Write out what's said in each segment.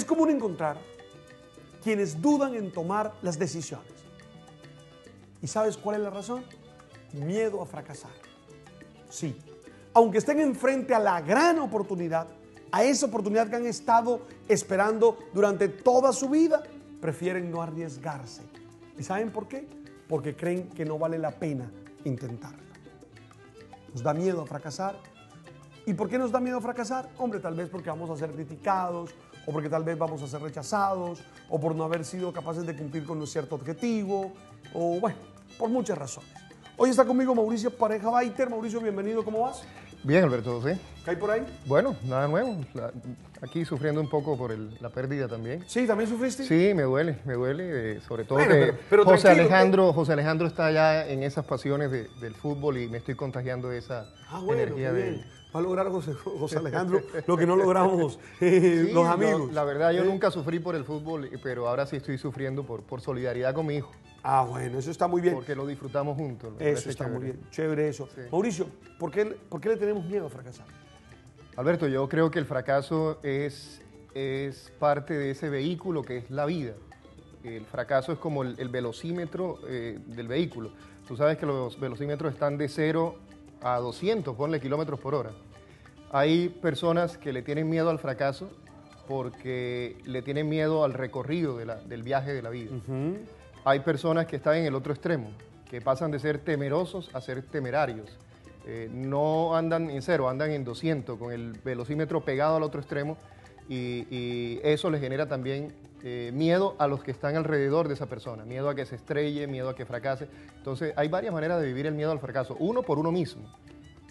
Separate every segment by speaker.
Speaker 1: Es común encontrar quienes dudan en tomar las decisiones. ¿Y sabes cuál es la razón? Miedo a fracasar. Sí, aunque estén enfrente a la gran oportunidad, a esa oportunidad que han estado esperando durante toda su vida, prefieren no arriesgarse. ¿Y saben por qué? Porque creen que no vale la pena intentarlo. Nos da miedo a fracasar. ¿Y por qué nos da miedo a fracasar? Hombre, tal vez porque vamos a ser criticados, o porque tal vez vamos a ser rechazados, o por no haber sido capaces de cumplir con un cierto objetivo, o bueno, por muchas razones. Hoy está conmigo Mauricio Pareja Baiter. Mauricio, bienvenido, ¿cómo vas?
Speaker 2: Bien, Alberto, ¿sí?
Speaker 1: ¿Qué hay por ahí?
Speaker 2: Bueno, nada nuevo. Aquí sufriendo un poco por la pérdida también.
Speaker 1: Sí, ¿también sufriste?
Speaker 2: Sí, me duele, sobre todo
Speaker 1: Bueno,
Speaker 2: que
Speaker 1: pero
Speaker 2: José
Speaker 1: tranquilo,
Speaker 2: Alejandro está ya en esas pasiones del fútbol y me estoy contagiando de esa energía de él.
Speaker 1: Va a lograr José Alejandro lo que no logramos
Speaker 2: Sí,
Speaker 1: los amigos.
Speaker 2: la verdad, yo nunca sufrí por el fútbol, pero ahora sí estoy sufriendo por solidaridad con mi hijo.
Speaker 1: Ah, bueno, eso está muy bien.
Speaker 2: Porque lo disfrutamos juntos.
Speaker 1: Eso está muy bien, chévere eso.
Speaker 2: Sí.
Speaker 1: Mauricio, ¿por qué le tenemos miedo a fracasar?
Speaker 2: Alberto, yo creo que el fracaso es parte de ese vehículo que es la vida. El fracaso es como el velocímetro del vehículo. Tú sabes que los velocímetros están de 0 a 200, ponle kilómetros por hora. Hay personas que le tienen miedo al fracaso porque le tienen miedo al recorrido del viaje de la vida. Hay personas que están en el otro extremo, que pasan de ser temerosos a ser temerarios. No andan en 0, andan en 200, con el velocímetro pegado al otro extremo, y eso les genera también miedo a los que están alrededor de esa persona, miedo a que se estrelle, miedo a que fracase. Entonces hay varias maneras de vivir el miedo al fracaso. Uno, por uno mismo,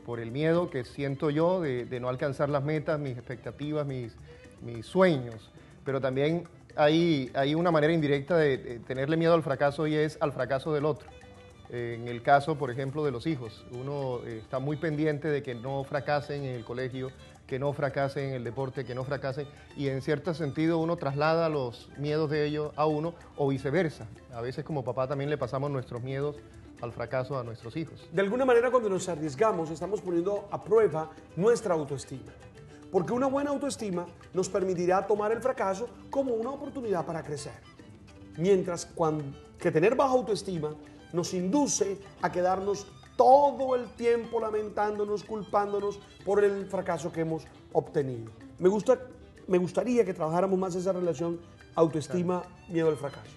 Speaker 2: por el miedo que siento yo de no alcanzar las metas, mis expectativas, mis sueños, pero también hay una manera indirecta de tenerle miedo al fracaso, y es al fracaso del otro. En el caso, por ejemplo, de los hijos, uno está muy pendiente de que no fracasen en el colegio, que no fracasen en el deporte, que no fracasen, y en cierto sentido uno traslada los miedos de ellos a uno, o viceversa. A veces como papá también le pasamos nuestros miedos al fracaso a nuestros hijos.
Speaker 1: De alguna manera, cuando nos arriesgamos, estamos poniendo a prueba nuestra autoestima. Porque una buena autoestima nos permitirá tomar el fracaso como una oportunidad para crecer. Mientras que tener baja autoestima nos induce a quedarnos todo el tiempo lamentándonos, culpándonos por el fracaso que hemos obtenido. Me gustaría que trabajáramos más esa relación autoestima-miedo al fracaso.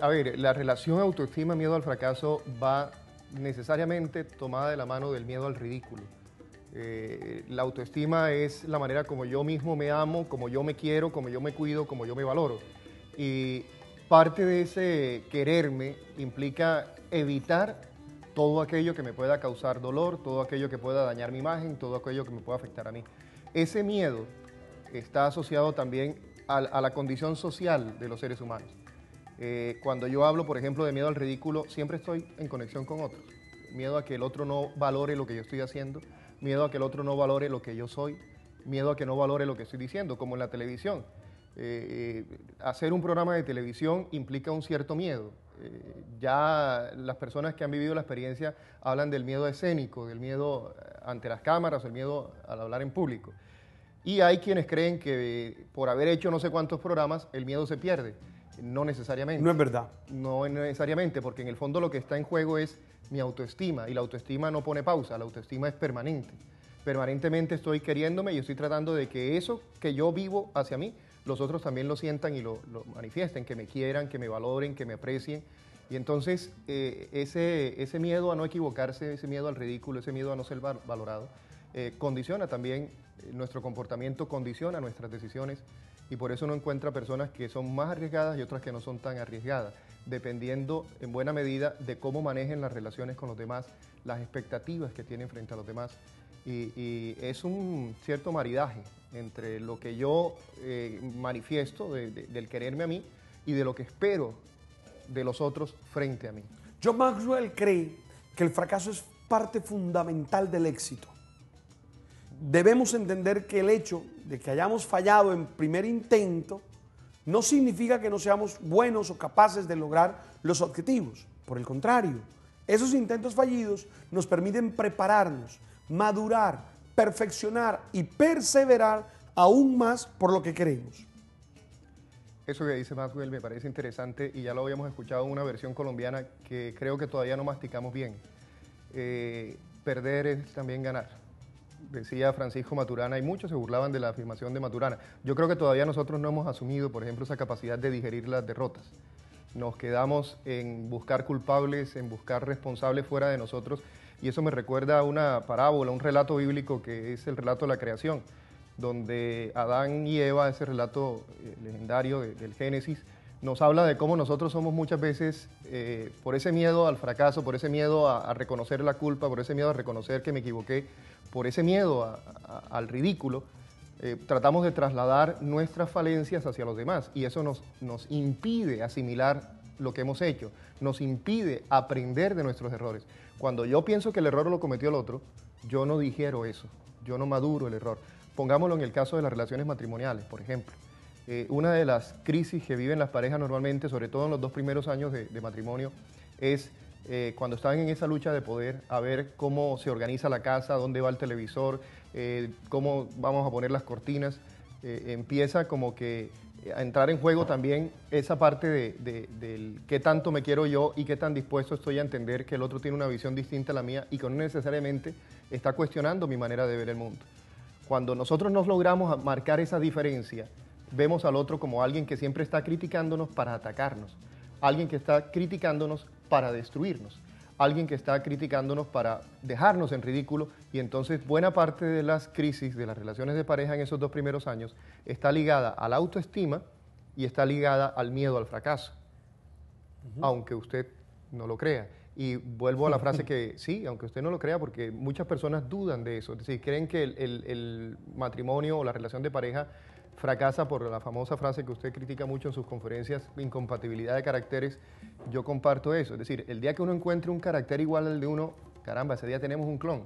Speaker 2: A ver, la relación autoestima-miedo al fracaso va necesariamente tomada de la mano del miedo al ridículo. La autoestima es la manera como yo mismo me amo, como yo me quiero, como yo me cuido, como yo me valoro. Y parte de ese quererme implica evitar todo aquello que me pueda causar dolor, todo aquello que pueda dañar mi imagen, todo aquello que me pueda afectar a mí. Ese miedo está asociado también a la condición social de los seres humanos. Cuando yo hablo, por ejemplo, de miedo al ridículo, siempre estoy en conexión con otros. Miedo a que el otro no valore lo que yo estoy haciendo, miedo a que el otro no valore lo que yo soy, miedo a que no valore lo que estoy diciendo, como en la televisión. Hacer un programa de televisión implica un cierto miedo. Ya las personas que han vivido la experiencia hablan del miedo escénico, del miedo ante las cámaras, el miedo al hablar en público. Y hay quienes creen que por haber hecho no sé cuántos programas, el miedo se pierde. No necesariamente.
Speaker 1: No es verdad.
Speaker 2: No necesariamente, porque en el fondo lo que está en juego es mi autoestima, y la autoestima no pone pausa, la autoestima es permanente. Permanentemente estoy queriéndome y estoy tratando de que eso que yo vivo hacia mí, los otros también lo sientan y lo manifiesten, que me quieran, que me valoren, que me aprecien. Y entonces ese miedo a no equivocarse, ese miedo al ridículo, ese miedo a no ser valorado, condiciona también nuestro comportamiento, condiciona nuestras decisiones, y por eso uno encuentra personas que son más arriesgadas y otras que no son tan arriesgadas, dependiendo en buena medida de cómo manejen las relaciones con los demás, las expectativas que tienen frente a los demás. Y es un cierto maridaje entre lo que yo manifiesto del quererme a mí y de lo que espero de los otros frente a mí.
Speaker 1: John Maxwell cree que el fracaso es parte fundamental del éxito. Debemos entender que el hecho de que hayamos fallado en primer intento no significa que no seamos buenos o capaces de lograr los objetivos. Por el contrario, esos intentos fallidos nos permiten prepararnos, madurar, perfeccionar y perseverar aún más por lo que queremos.
Speaker 2: Eso que dice Maxwell me parece interesante y ya lo habíamos escuchado en una versión colombiana que creo que todavía no masticamos bien. Perder es también ganar. Decía Francisco Maturana, y muchos se burlaban de la afirmación de Maturana. Yo creo que todavía nosotros no hemos asumido, por ejemplo, esa capacidad de digerir las derrotas. Nos quedamos en buscar culpables, en buscar responsables fuera de nosotros, y eso me recuerda a una parábola, un relato bíblico que es el relato de la creación, donde Adán y Eva, ese relato legendario del Génesis, nos habla de cómo nosotros somos muchas veces, por ese miedo al fracaso, por ese miedo a reconocer la culpa, por ese miedo a reconocer que me equivoqué, por ese miedo al ridículo, tratamos de trasladar nuestras falencias hacia los demás y eso nos impide asimilar lo que hemos hecho, nos impide aprender de nuestros errores. Cuando yo pienso que el error lo cometió el otro, yo no digiero eso, yo no maduro el error. Pongámoslo en el caso de las relaciones matrimoniales, por ejemplo. Una de las crisis que viven las parejas normalmente, sobre todo en los 2 primeros años de matrimonio, es cuando están en esa lucha de poder, a ver cómo se organiza la casa, dónde va el televisor, cómo vamos a poner las cortinas. Empieza como que a entrar en juego también esa parte del qué tanto me quiero yo y qué tan dispuesto estoy a entender que el otro tiene una visión distinta a la mía y que no necesariamente está cuestionando mi manera de ver el mundo. Cuando nosotros no logramos marcar esa diferencia, vemos al otro como alguien que siempre está criticándonos para atacarnos, alguien que está criticándonos para destruirnos, alguien que está criticándonos para dejarnos en ridículo y entonces buena parte de las crisis de las relaciones de pareja en esos 2 primeros años está ligada a la autoestima y está ligada al miedo al fracaso, aunque usted no lo crea. Y vuelvo a la frase que sí, aunque usted no lo crea, porque muchas personas dudan de eso, es decir, creen que el matrimonio o la relación de pareja fracasa por la famosa frase que usted critica mucho en sus conferencias, incompatibilidad de caracteres. Yo comparto eso, es decir, el día que uno encuentre un carácter igual al de uno, caramba, ese día tenemos un clon.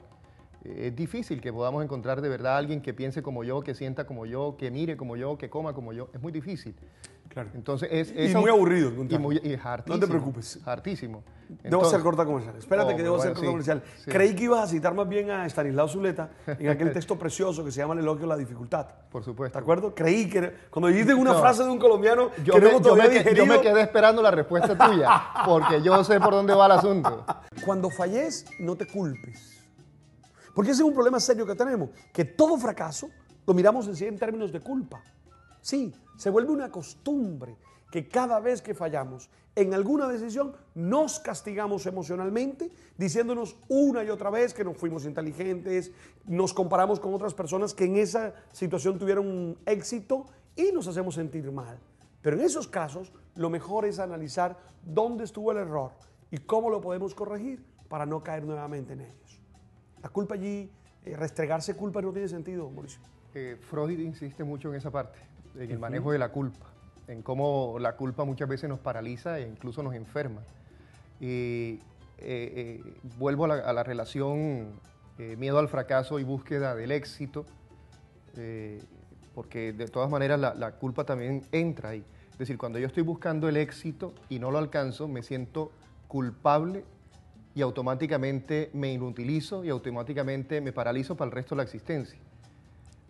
Speaker 2: Es difícil que podamos encontrar de verdad a alguien que piense como yo, que sienta como yo, que mire como yo, que coma como yo. Es muy difícil.
Speaker 1: Claro.
Speaker 2: Entonces
Speaker 1: y muy aburrido.
Speaker 2: Y es hartísimo.
Speaker 1: No te preocupes.
Speaker 2: Hartísimo.
Speaker 1: Debo hacer corta comercial. Espérate que debo hacer corta comercial.
Speaker 2: Sí.
Speaker 1: Creí que ibas a citar más bien a Estanislao Zuleta en aquel texto precioso que se llama El elogio a la dificultad.
Speaker 2: Por supuesto.
Speaker 1: ¿De acuerdo? Creí que cuando dijiste una frase de un colombiano
Speaker 2: yo
Speaker 1: que
Speaker 2: me quedé esperando la respuesta tuya, porque yo sé por dónde va el asunto.
Speaker 1: Cuando falles, no te culpes. Porque ese es un problema serio que tenemos, que todo fracaso lo miramos en términos de culpa. Sí, se vuelve una costumbre que cada vez que fallamos en alguna decisión nos castigamos emocionalmente, diciéndonos una y otra vez que no fuimos inteligentes, nos comparamos con otras personas que en esa situación tuvieron un éxito y nos hacemos sentir mal. Pero en esos casos, lo mejor es analizar dónde estuvo el error y cómo lo podemos corregir para no caer nuevamente en ellos. La culpa allí, restregarse culpa no tiene sentido, Mauricio.
Speaker 2: Freud insiste mucho en esa parte, en el manejo de la culpa, en cómo la culpa muchas veces nos paraliza e incluso nos enferma. Vuelvo a la relación miedo al fracaso y búsqueda del éxito, porque de todas maneras la culpa también entra ahí. Es decir, cuando yo estoy buscando el éxito y no lo alcanzo, me siento culpable y automáticamente me inutilizo y automáticamente me paralizo para el resto de la existencia.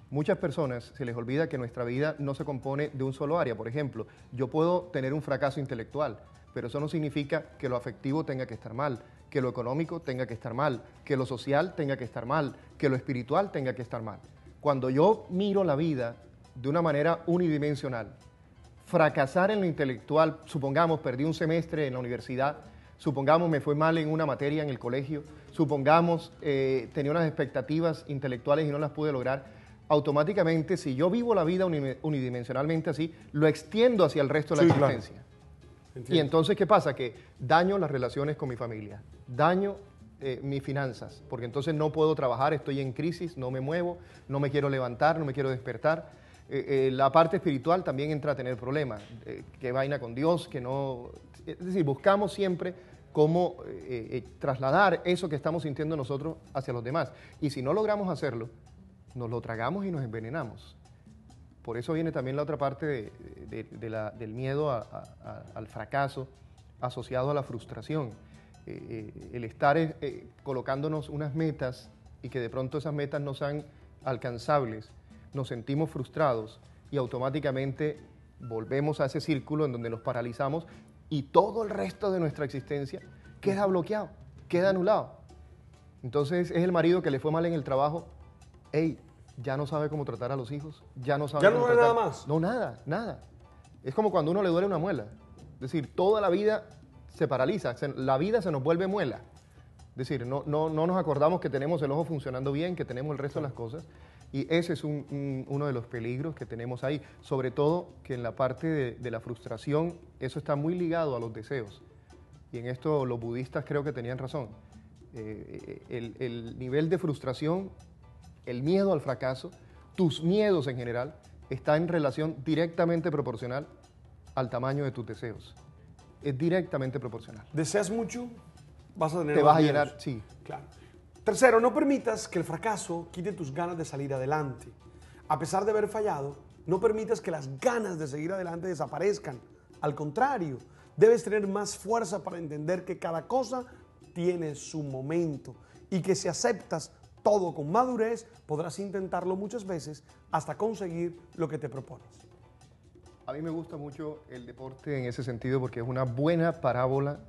Speaker 2: Muchas personas se les olvida que nuestra vida no se compone de un solo área. Por ejemplo, yo puedo tener un fracaso intelectual, pero eso no significa que lo afectivo tenga que estar mal, que lo económico tenga que estar mal, que lo social tenga que estar mal, que lo espiritual tenga que estar mal. Cuando yo miro la vida de una manera unidimensional, fracasar en lo intelectual, supongamos, perdí un semestre en la universidad, supongamos me fue mal en una materia en el colegio, supongamos tenía unas expectativas intelectuales y no las pude lograr, automáticamente si yo vivo la vida unidimensionalmente así, lo extiendo hacia el resto de la existencia. Claro. Y entonces, ¿qué pasa? Que daño las relaciones con mi familia, daño mis finanzas, porque entonces no puedo trabajar, estoy en crisis, no me muevo, no me quiero levantar, no me quiero despertar. La parte espiritual también entra a tener problemas, qué vaina con Dios, que no... Es decir, buscamos siempre cómo trasladar eso que estamos sintiendo nosotros hacia los demás. Y si no logramos hacerlo, nos lo tragamos y nos envenenamos. Por eso viene también la otra parte del miedo al fracaso asociado a la frustración. El estar colocándonos unas metas y que de pronto esas metas no sean alcanzables, nos sentimos frustrados y automáticamente volvemos a ese círculo en donde nos paralizamos y todo el resto de nuestra existencia queda bloqueado, queda anulado. Entonces es el marido que le fue mal en el trabajo, ya no sabe cómo tratar a los hijos, ya no sabe
Speaker 1: ¿Ya
Speaker 2: cómo
Speaker 1: no hay
Speaker 2: tratar...
Speaker 1: nada más?
Speaker 2: No, nada. Es como cuando a uno le duele una muela. Es decir, toda la vida se paraliza, la vida se nos vuelve muela. Es decir, no nos acordamos que tenemos el ojo funcionando bien, que tenemos el resto de las cosas. Y ese es uno de los peligros que tenemos ahí. Sobre todo que en la parte de la frustración, eso está muy ligado a los deseos. Y en esto los budistas creo que tenían razón. El nivel de frustración, el miedo al fracaso, tus miedos en general, está en relación directamente proporcional al tamaño de tus deseos. Es directamente proporcional.
Speaker 1: ¿Deseas mucho? Vas a tener
Speaker 2: Te
Speaker 1: más
Speaker 2: vas a
Speaker 1: miedos.
Speaker 2: llenar, sí.
Speaker 1: Claro. Tercero, no permitas que el fracaso quite tus ganas de salir adelante. A pesar de haber fallado, no permitas que las ganas de seguir adelante desaparezcan. Al contrario, debes tener más fuerza para entender que cada cosa tiene su momento y que si aceptas todo con madurez, podrás intentarlo muchas veces hasta conseguir lo que te propones.
Speaker 2: A mí me gusta mucho el deporte en ese sentido porque es una buena parábola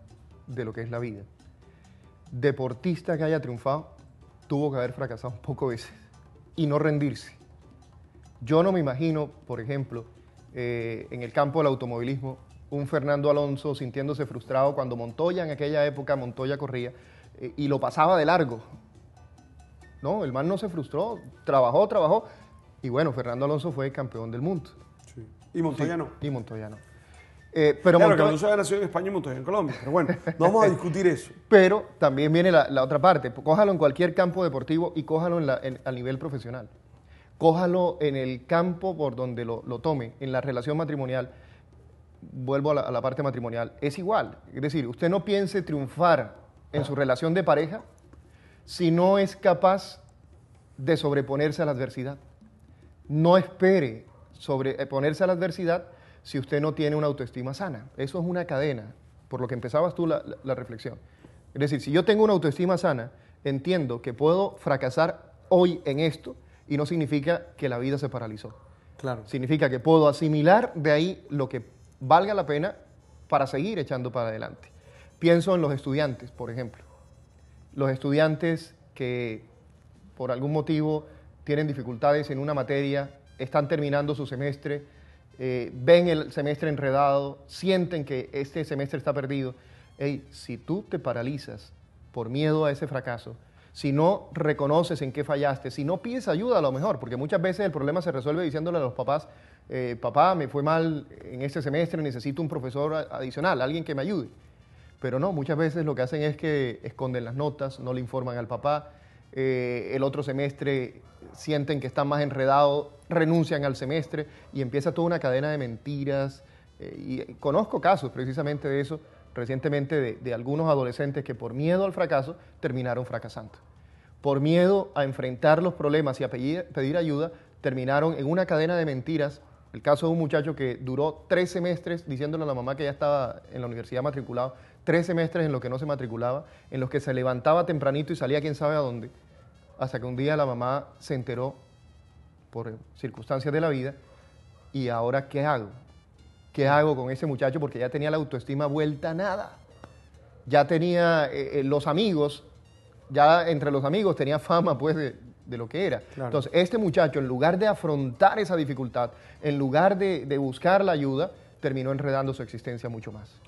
Speaker 2: de lo que es la vida. Deportista que haya triunfado tuvo que haber fracasado un poco veces y no rendirse. Yo no me imagino, por ejemplo, en el campo del automovilismo, un Fernando Alonso sintiéndose frustrado cuando Montoya, en aquella época, Montoya corría y lo pasaba de largo. No, el man no se frustró, trabajó y bueno, Fernando Alonso fue campeón del mundo.
Speaker 1: Sí. Y Montoya no.
Speaker 2: Y Montoya no.
Speaker 1: Pero claro, Montoya... que Alonso había nacido en España y Montoya en Colombia. Pero bueno, no vamos a discutir eso.
Speaker 2: Pero también viene la otra parte. Cójalo en cualquier campo deportivo y cójalo a nivel profesional. Cójalo en el campo por donde lo tome, en la relación matrimonial. Vuelvo a la parte matrimonial. Es igual. Es decir, usted no piense triunfar en su relación de pareja si no es capaz de sobreponerse a la adversidad. No espere sobreponerse a la adversidad si usted no tiene una autoestima sana. Eso es una cadena, por lo que empezabas tú la reflexión. Es decir, si yo tengo una autoestima sana, entiendo que puedo fracasar hoy en esto y no significa que la vida se paralizó.
Speaker 1: Claro.
Speaker 2: Significa que puedo asimilar de ahí lo que valga la pena para seguir echando para adelante. Pienso en los estudiantes, por ejemplo. Los estudiantes que por algún motivo tienen dificultades en una materia, están terminando su semestre, ven el semestre enredado, sienten que este semestre está perdido. Si tú te paralizas por miedo a ese fracaso, si no reconoces en qué fallaste, si no pides ayuda a lo mejor, porque muchas veces el problema se resuelve diciéndole a los papás, papá, me fue mal en este semestre, necesito un profesor adicional, alguien que me ayude. Pero no, muchas veces lo que hacen es que esconden las notas, no le informan al papá, el otro semestre sienten que están más enredados, renuncian al semestre y empieza toda una cadena de mentiras. Y conozco casos precisamente de eso recientemente de algunos adolescentes que por miedo al fracaso terminaron fracasando. Por miedo a enfrentar los problemas y a pedir ayuda, terminaron en una cadena de mentiras. El caso de un muchacho que duró 3 semestres diciéndole a la mamá que ya estaba en la universidad matriculado, 3 semestres en los que no se matriculaba, en los que se levantaba tempranito y salía quién sabe a dónde, hasta que un día la mamá se enteró por circunstancias de la vida y ahora ¿qué hago? ¿Qué hago con ese muchacho? Porque ya tenía la autoestima vuelta a nada. Ya tenía los amigos, ya entre los amigos tenía fama pues de lo que era. Claro. Entonces, este muchacho, en lugar de afrontar esa dificultad, en lugar de buscar la ayuda, terminó enredando su existencia mucho más.